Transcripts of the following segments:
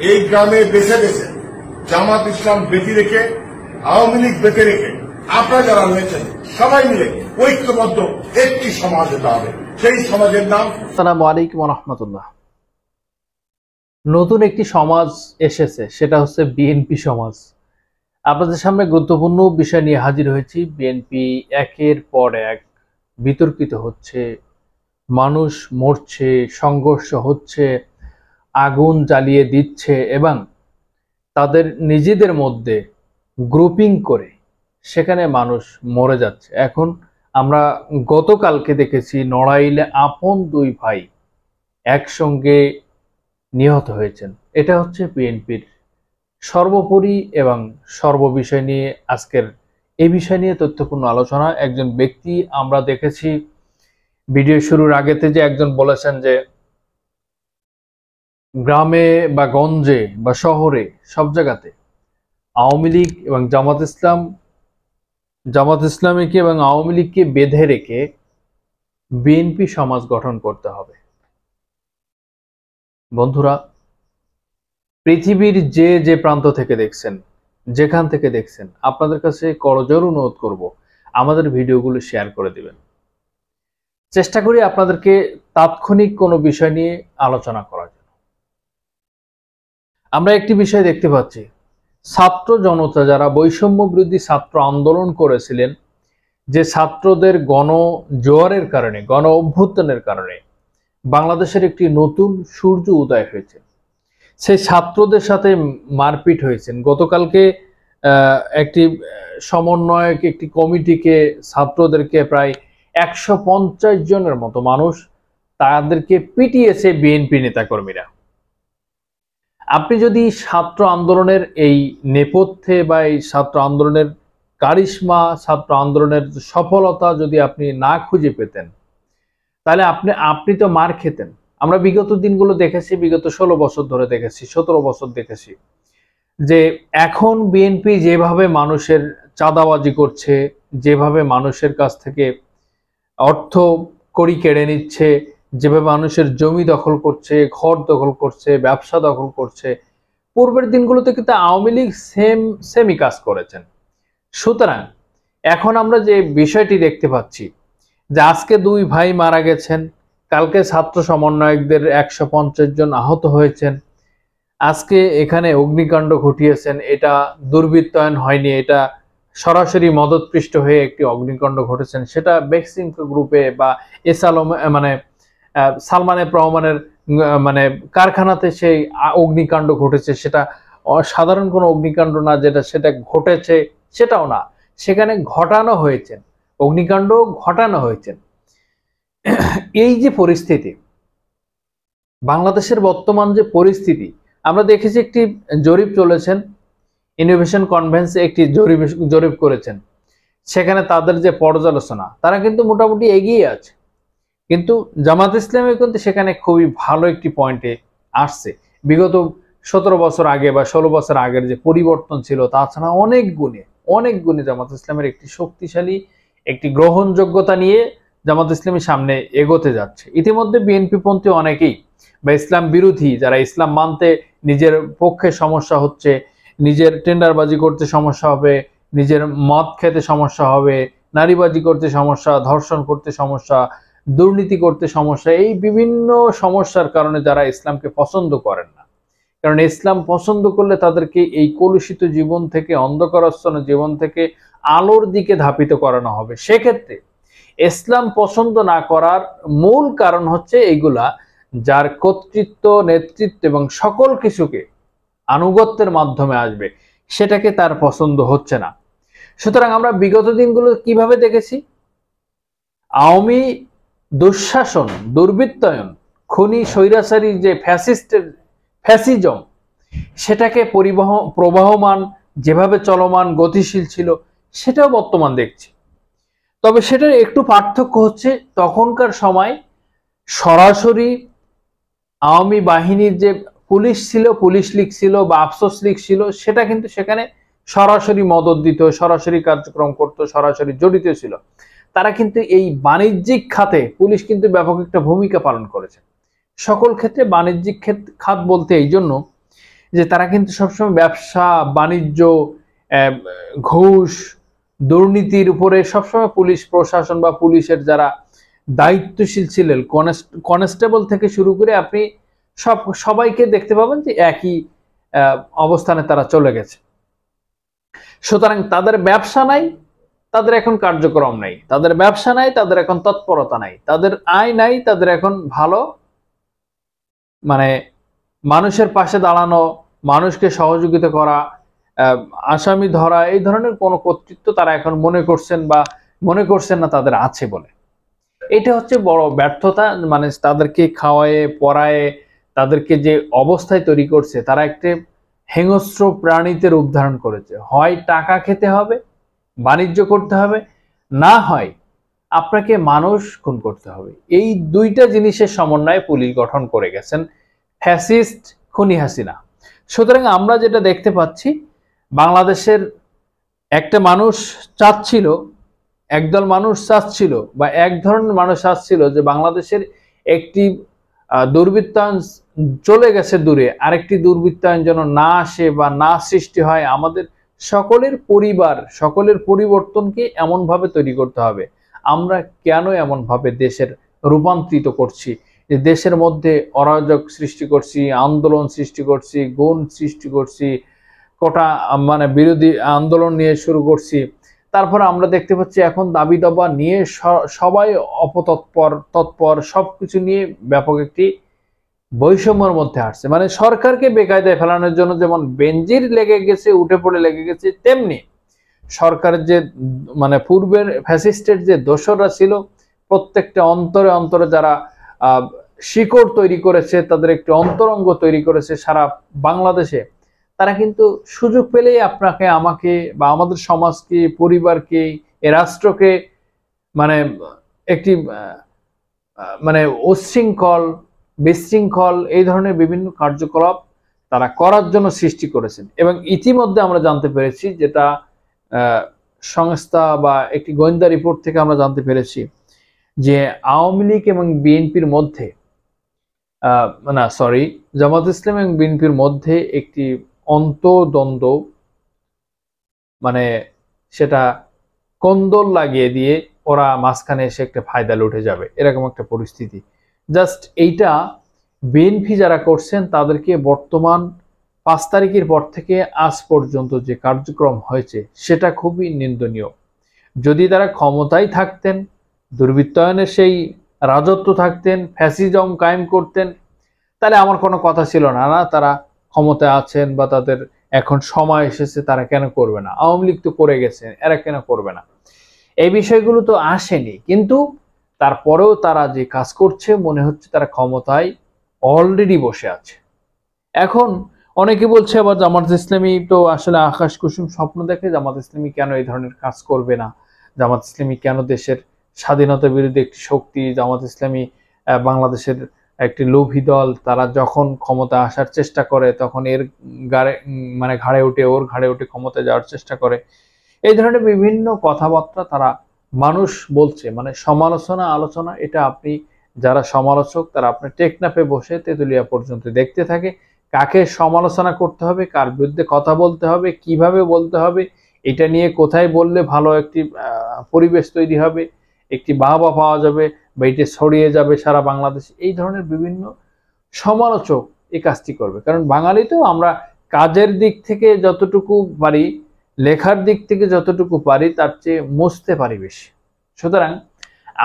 এই গ্রামে বেছে বেছে জামাত ইসলাম বেঁধে রেখে, আওয়ামী লীগ বেঁধে রেখে আপনারা যারা রয়েছেন সবাই মিলে ঐক্যবদ্ধ একটি সমাজ হতে হবে। সেই সমাজের নাম। আসসালামু আলাইকুম ওয়া রাহমাতুল্লাহ। নতুন একটি সমাজ এসেছে, সেটা হচ্ছে বিএনপি সমাজ। আপনাদের সামনে গুরুত্বপূর্ণ বিষয় নিয়ে হাজির হয়েছি। বিএনপি একের পর এক বিতর্কিত হচ্ছে, মানুষ মরছে, সংঘর্ষ হচ্ছে, আগুন জ্বালিয়ে দিচ্ছে এবং তাদের নিজেদের মধ্যে গ্রুপিং করে সেখানে মানুষ মরে যাচ্ছে। এখন আমরা গতকালকে দেখেছি নড়াইলে আপন দুই ভাই একসঙ্গে নিহত হয়েছেন। এটা হচ্ছে বিএনপির সর্বোপরি এবং সর্ববিষয় নিয়ে আজকের এই বিষয় নিয়ে তথ্যপূর্ণ আলোচনা। একজন ব্যক্তি আমরা দেখেছি ভিডিও শুরুর আগেতে যে একজন বলেছেন যে গ্রামে বা গঞ্জে বা শহরে সব জায়গাতে আওয়ামী লীগ এবং জামাত ইসলামীকে এবং আওয়ামী লীগকে বেঁধে রেখে বিএনপি সমাজ গঠন করতে হবে। বন্ধুরা, পৃথিবীর যে প্রান্ত থেকে দেখছেন, যেখান থেকে দেখছেন, আপনাদের কাছে করজোর অনুরোধ করব আমাদের ভিডিওগুলো শেয়ার করে দিবেন। চেষ্টা করি আপনাদেরকে তাৎক্ষণিক কোনো বিষয় নিয়ে আলোচনা করার জন্য। আমরা একটি বিষয় দেখতে পাচ্ছি, ছাত্র জনতা যারা বৈষম্য বিরোধী ছাত্র আন্দোলন করেছিলেন, যে ছাত্রদের গণ জোয়ারের কারণে, গণ অভ্যুত্থানের কারণে বাংলাদেশের একটি নতুন সূর্য উদয় হয়েছে। সেই ছাত্রদের সাথে মারপিট হয়েছেন। গতকালকে একটি সমন্বয়ক একটি কমিটিকে, ছাত্রদেরকে প্রায় 150 জনের মতো মানুষ তাদেরকে পিটিয়েছে বিএনপি নেতাকর্মীরা। আপনি যদি ছাত্র আন্দোলনের এই নেপথ্যে বা এই ছাত্র আন্দোলনের কারিশমা, ছাত্র আন্দোলনের সফলতা যদি আপনি না খুঁজে পেতেন, তাহলে আপনি তো মার খেতেন। আমরা বিগত দিনগুলো দেখেছি, বিগত 16 বছর ধরে দেখেছি, 17 বছর দেখেছি যে এখন বিএনপি যেভাবে মানুষের চাঁদাবাজি করছে, যেভাবে মানুষের কাছ থেকে অর্থ কড়ি কেড়ে নিচ্ছে, যেভাবে মানুষের জমি দখল করছে, ঘর দখল করছে, ব্যবসা দখল করছে, পূর্বের দিনগুলোতে কিন্তু আওয়ামী লীগ সেমই কাজ করেছেন। সুতরাং এখন আমরা যে বিষয়টি দেখতে পাচ্ছি যে আজকে দুই ভাই মারা গেছেন, কালকে ছাত্র সমন্বয়কদের 150 জন আহত হয়েছেন, আজকে এখানে অগ্নিকাণ্ড ঘটিয়েছেন। এটা দুর্বৃত্তায়ন হয়নি, এটা সরাসরি মদতপৃষ্ট হয়ে একটি অগ্নিকাণ্ড ঘটেছেন। সেটা বেক্সিমকো গ্রুপে বা সালমান এফ রহমানের কারখানাতে সেই অগ্নিকাণ্ড ঘটেছে। সেটা সাধারণ কোনো অগ্নিকাণ্ড না, সেটা ঘটেছে সেটাও না, সেখানে ঘটানো হয়েছে, অগ্নিকাণ্ড ঘটানো হয়েছে। এই যে পরিস্থিতি, বাংলাদেশের বর্তমান যে পরিস্থিতি, আমরা দেখেছি একটি জরিপ চলেছেন, ইনোভেশন কনভেন্সে একটি জরিপ করেছেন। সেখানে তাদের যে পর্যালোচনা, তারা কিন্তু মোটামুটি এগিয়ে আছে, কিন্তু জামাত ইসলামী কিন্তু সেখানে খুবই ভালো একটি পয়েন্টে আসছে। বিগত 17 বছর আগে বা 16 বছর আগের যে পরিবর্তন ছিল, তাছাড়া অনেক গুণে জামাত ইসলামের একটি শক্তিশালী একটি গ্রহণযোগ্যতা নিয়ে জামাত ইসলামী সামনে এগোতে যাচ্ছে। ইতিমধ্যে বিএনপি পন্থী অনেকেই বা ইসলাম বিরোধী, যারা ইসলাম মানতে নিজের পক্ষে সমস্যা হচ্ছে, নিজের টেন্ডারবাজি করতে সমস্যা হবে, নিজের মদ খেতে সমস্যা হবে, নারীবাজি করতে সমস্যা, ধর্ষণ করতে সমস্যা, দুর্নীতি করতে সমস্যা, এই বিভিন্ন সমস্যার কারণে যারা ইসলামকে পছন্দ করেন না, কারণ ইসলাম পছন্দ করলে তাদেরকে এই কলুষিত জীবন থেকে, অন্ধকারাচ্ছন্ন জীবন থেকে আলোর দিকে ধাপিত করানো হবে। সেক্ষেত্রে ইসলাম পছন্দ না করার মূল কারণ হচ্ছে এইগুলা, যার কর্তৃত্ব, নেতৃত্ব এবং সকল কিছুকে আনুগত্যের মাধ্যমে আসবে, সেটাকে তার পছন্দ হচ্ছে না। সুতরাং আমরা বিগত দিনগুলো কিভাবে দেখেছি, আওয়ামী দুঃশাসন, দুর্বৃত্তায়ন, খুনি, স্বৈরাচারী যে ফ্যাসিজম, সেটাকে প্রবাহমান, যেভাবে চলমান, গতিশীল ছিল, সেটাও বর্তমান দেখছি। তবে সেটার একটু পার্থক্য হচ্ছে, তখনকার সময় সরাসরি আওয়ামী বাহিনীর যে পুলিশ ছিল, পুলিশ লীগ ছিল বা আফসোস লীগ ছিল, সেটা কিন্তু সেখানে সরাসরি মদত দিত, সরাসরি কার্যক্রম করত, সরাসরি জড়িত ছিল। তারা কিন্তু এই বাণিজ্যিক খাতে পুলিশ কিন্তু ব্যাপক একটা ভূমিকা পালন করেছে। সকল ক্ষেত্রে বাণিজ্যিক খাত বলতে এই জন্য যে তারা কিন্তু সবসময় ব্যবসা বাণিজ্য, ঘুষ, দুর্নীতির উপরে সবসময় পুলিশ প্রশাসন বা পুলিশের যারা দায়িত্বশীল ছিলেন, কনস্টেবল থেকে শুরু করে আপনি সবাইকে দেখতে পাবেন যে একই অবস্থানে তারা চলে গেছে। সুতরাং তাদের ব্যবসা নাই, তাদের এখন কার্যক্রম নাই, তাদের ব্যবসা নাই, তাদের এখন তৎপরতা নাই, তাদের আয় নাই, তাদের এখন ভালো মানে মানুষের পাশে দাঁড়ানো, মানুষকে সহযোগিতা করা, আসামি ধরা, এই ধরনের কোনো কর্তৃত্ব তারা এখন মনে করছেন না তাদের আছে বলে। এটা হচ্ছে বড় ব্যর্থতা। মানে তাদেরকে খাওয়ায়ে পড়ায়ে তাদেরকে যে অবস্থায় তৈরি করছে, তারা একটা হিংস্র প্রাণীতে রূপ ধারণ করেছে। হয় টাকা খেতে হবে, বাণিজ্য করতে হবে, না হয় আপনাকে মানুষ খুন করতে হবে। এই দুইটা জিনিসের সমন্বয়ে পুলিশ গঠন করে গেছেন ফ্যাসিস্ট খুনি হাসিনা। সুতরাং আমরা যেটা দেখতে পাচ্ছি, বাংলাদেশের একটা মানুষ চাচ্ছিল, একদল মানুষ চাচ্ছিল বা এক ধরনের মানুষ চাচ্ছিল যে বাংলাদেশের একটি দুর্বৃত্তায়ন চলে গেছে দূরে, আরেকটি দুর্বৃত্তায়ন যেন না আসে বা না সৃষ্টি হয়। আমাদের সকলের পরিবার, সকলের পরিবর্তনকে এমনভাবে তৈরি করতে হবে। আমরা কেন এমনভাবে দেশের রূপান্তরিত করছি, যে দেশের মধ্যে অরাজক সৃষ্টি করছি, আন্দোলন সৃষ্টি করছি, গুণ সৃষ্টি করছি, কোটা মানে বিরোধী আন্দোলন নিয়ে শুরু করছি। তারপরে আমরা দেখতে পাচ্ছি এখন দাবি দাবা নিয়ে সবাই তৎপর সবকিছু নিয়ে ব্যাপক একটি বৈষম্যের মধ্যে আসছে। মানে সরকারকে বেকায়দায় ফেলানোর জন্য যেমন বেনজির লেগে গেছে, উঠে পড়ে লেগে গেছে, তেমনি সরকারের যে মানে পূর্বের ফ্যাসিস্টের যে দোসররা ছিল, প্রত্যেকটা অন্তরে অন্তরে যারা শিকড় তৈরি করেছে, তাদের একটি অন্তরঙ্গ তৈরি করেছে সারা বাংলাদেশে, তারা কিন্তু সুযোগ পেলেই আপনাকে, আমাকে বা আমাদের সমাজকে, পরিবারকে, এ রাষ্ট্রকে মানে একটি মানে উচ্ছৃঙ্খল, বিশৃঙ্খল এই ধরনের বিভিন্ন কার্যকলাপ তারা করার জন্য সৃষ্টি করেছেন। এবং ইতিমধ্যে আমরা জানতে পেরেছি, যেটা সংস্থা বা একটি গোয়েন্দা রিপোর্ট থেকে আমরা জানতে পেরেছি, যে আওয়ামী লীগ এবং বিএনপির মধ্যে জামাত ইসলাম এবং বিএনপির মধ্যে একটি অন্তর্দ্বন্দ্ব, মানে সেটা কোন্দল লাগিয়ে দিয়ে ওরা মাঝখানে এসে একটা ফায়দা লুটে যাবে, এরকম একটা পরিস্থিতি। জাস্ট এইটা বিএনপি যারা করছেন তাদেরকে বর্তমান 5 তারিখের পর থেকে আজ পর্যন্ত যে কার্যক্রম হয়েছে সেটা খুবই নিন্দনীয়। যদি তারা ক্ষমতায় থাকতেন, দুর্বৃত্তায়নের সেই রাজত্ব থাকতেন, ফ্যাসিজম কায়েম করতেন, তাহলে আমার কোনো কথা ছিল না, তারা ক্ষমতায় আছেন বা তাদের এখন সময় এসেছে, তারা কেন করবে না? আওয়ামী লীগ তো করে গেছে, এরা কেন করবে না? এই বিষয়গুলো তো আসেনি, কিন্তু তারপরেও তারা যে কাজ করছে, মনে হচ্ছে তারা ক্ষমতায় অলরেডি বসে আছে। এখন অনেকে বলছে আবার জামাত ইসলামী তো আসলে আকাশ কুসুম স্বপ্ন দেখে, জামাত ইসলামী কেন এই ধরনের কাজ করবে না, জামাত ইসলামী কেন দেশের স্বাধীনতা বিরোধী একটি শক্তি, জামাত ইসলামী বাংলাদেশের একটি লোভী দল, তারা যখন ক্ষমতা আসার চেষ্টা করে তখন এর ঘাড়ে উঠে, ওর ঘাড়ে উঠে ক্ষমতায় যাওয়ার চেষ্টা করে। এই ধরনের বিভিন্ন কথাবার্তা তারা মানুষ বলছে, মানে সমালোচনা আলোচনা। এটা আপনি যারা সমালোচক, তারা আপনি টেকনাফে বসে তেতুলিয়া পর্যন্ত দেখতে থাকে, কাকে সমালোচনা করতে হবে, কার বিরুদ্ধে কথা বলতে হবে, কিভাবে বলতে হবে, এটা নিয়ে কোথায় বললে ভালো একটি পরিবেশ তৈরি হবে, একটি বাহবা পাওয়া যাবে বা এটা ছড়িয়ে যাবে সারা বাংলাদেশ। এই ধরনের বিভিন্ন সমালোচক এই কাজটি করবে, কারণ বাঙালি তো আমরা কাজের দিক থেকে যতটুকু পারি, লেখার দিক থেকে যতটুকু পারি, তার চেয়ে মুছতে পারি বেশি। সুতরাং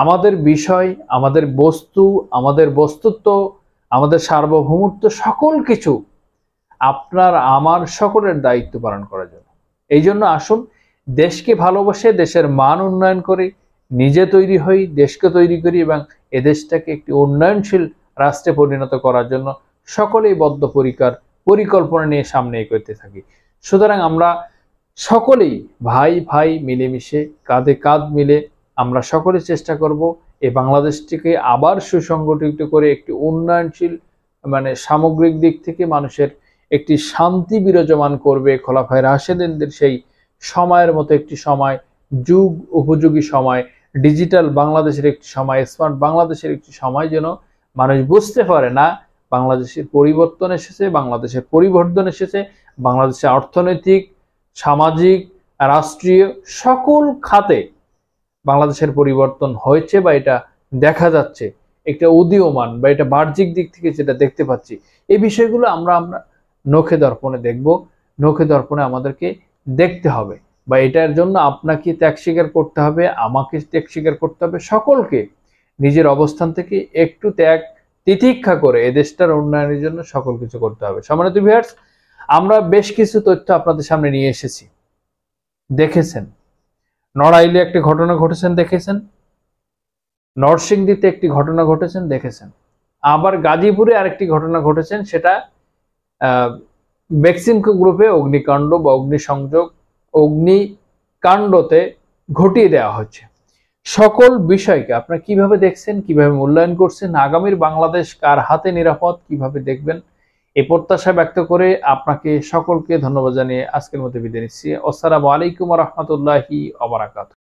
আমাদের বিষয়, আমাদের বস্তু, আমাদের বস্তুত্ব, আমাদের সার্বভৌমত্ব, সকল কিছু আপনার আমার সকলের দায়িত্ব পালন করার জন্য। এই জন্য আসুন দেশকে ভালোবাসে, দেশের মান উন্নয়ন করি, নিজে তৈরি হই, দেশকে তৈরি করি এবং এদেশটাকে একটি উন্নয়নশীল রাষ্ট্রে পরিণত করার জন্য সকলেই বদ্ধপরিকর পরিকল্পনা নিয়ে সামনে এগোতে থাকি। সুতরাং আমরা সকলেই ভাই ভাই মিলেমিশে কাঁধে কাঁধ মিলে আমরা সকলে চেষ্টা করব এই বাংলাদেশটিকে আবার সুসংগঠিত করে একটি উন্নয়নশীল, মানে সামগ্রিক দিক থেকে মানুষের একটি শান্তি বিরাজমান করবে। খোলাফায়ে রাশেদিনদের সেই সময়ের মতো একটি সময়, যুগ উপযোগী সময়, ডিজিটাল বাংলাদেশের একটি সময়, স্মার্ট বাংলাদেশের একটি সময়, যেন মানুষ বুঝতে পারে না বাংলাদেশের পরিবর্তন এসেছে, বাংলাদেশের পরিবর্তন এসেছে, বাংলাদেশের অর্থনৈতিক, সামাজিক, রাষ্ট্রীয় সকল খাতে বাংলাদেশের পরিবর্তন হয়েছে বা এটা দেখা যাচ্ছে, একটা উদীয়মান বা এটা বাহ্যিক দিক থেকে যেটা দেখতে পাচ্ছি, এই বিষয়গুলো আমরা নখে দর্পণে দেখব। নখে দর্পণে আমাদেরকে দেখতে হবে, বা এটার জন্য আপনাকে ত্যাগ স্বীকার করতে হবে, আমাকে ত্যাগ স্বীকার করতে হবে, সকলকে নিজের অবস্থান থেকে একটু ত্যাগ তিতিক্ষা করে এ দেশটার উন্নয়নের জন্য সকল কিছু করতে হবে। সম্মানিত ভিউয়ার্স, আমরা বেশ কিছু তথ্য আপনাদের সামনে নিয়ে এসেছি। দেখেছেন নড়াইলে একটি ঘটনা ঘটেছেন, দেখেছেন নরসিংদীতে একটি ঘটনা ঘটেছেন, দেখেছেন আবার গাজীপুরে আরেকটি ঘটনা ঘটেছেন, সেটা বেক্সিমকো গ্রুপে অগ্নিকাণ্ড বা অগ্নিসংযোগ, অগ্নিকাণ্ডতে ঘটিয়ে দেওয়া হচ্ছে। সকল বিষয়কে আপনারা কিভাবে দেখছেন, কিভাবে মূল্যায়ন করছেন, আগামীর বাংলাদেশ কার হাতে নিরাপদ, কিভাবে দেখবেন, এই প্রত্যাশা ব্যক্ত করে আপনাকে সকলকে ধন্যবাদ জানিয়ে আজকের মতো বিদায় নিচ্ছি। আসসালামু আলাইকুম ওয়া রাহমাতুল্লাহি ওয়া বারাকাতুহু।